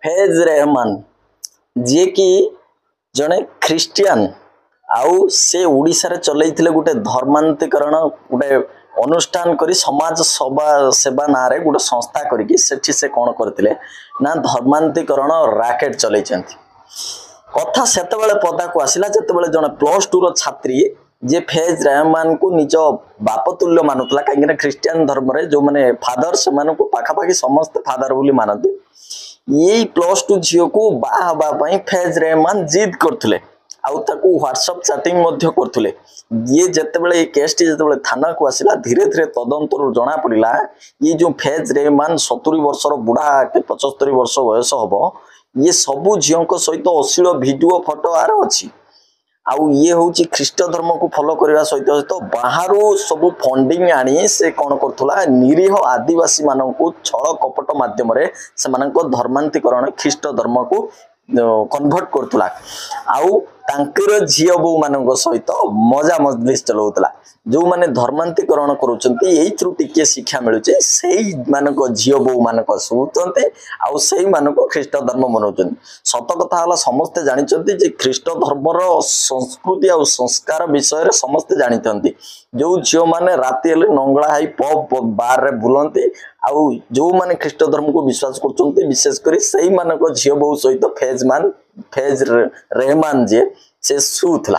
फैज रहमान जी कि जड़े ख्रीस्टियान आउ से ओडिशा रे चलैथिले गोटे धर्मांतरीकरण गोटे अनुष्ठान करी समाज सेवा ना रे गोटे संस्था करिकी सेठी से कोन करथिले ना धर्मांतरीकरण रैकेट चलैचंती कथा सेतेबेले पदा को आसिला जेतेबेले जने +2 रो छात्री जे फैज रहमान को निज बाप तुल्य मानुतला काइना ख्रीस्टियन धर्म रे जो माने फादर से मानु को पाखा पाखी समस्त फादर बोली मानते यही +2 झियो को बा हबा पई फैज रहमान जिद करथले आउ ताकू व्हाट्सएप चैटिंग मध्य करथले ये जेतेबेले ए केस टी जेतेबेले थाना को आसिला धीरे धीरे तदंतर जना पड़िला ये जो फैज रहमान 70 वर्षर बुढ़ा के 75 वर्ष बयस हबो ये सबु झियो को सहित अश्लील वीडियो फोटो आर अछि आउ ये होची ख्रीष्ट धर्म को फॉलो करबा सहित सहित बाहरु सब फंडिंग आनी से कोन करथुला निरीह आदिवासी मानन को छळ कपट माध्यम रे से मानन धर्मांतरीकरण ख्रीष्ट धर्म को कन्वर्ट करथुला आउ तांकर झियो बो मानन सहित मजा मजलिस चलौतला जो माने धर्मांतरीकरण करूचंती एही थ्रू टिके शिक्षा मिलुचे सेही मानक झियो बो मानक सुचंते आउ सेही मानक ख्रीष्ट धर्म मनौचंती सत कथा हला समस्त जानिचंती जे ख्रीष्ट धर्मर संस्कृति आउ संस्कार विषय रे समस्त जानिचंती जो झियो माने राति हेले नंगळा हाई पब बार रे बुलंती आउ जो माने ख्रीष्ट धर्म को विश्वास करचंती विशेष करी सेही मानक झियो बो सहित फैज रहमान जे से सुथला।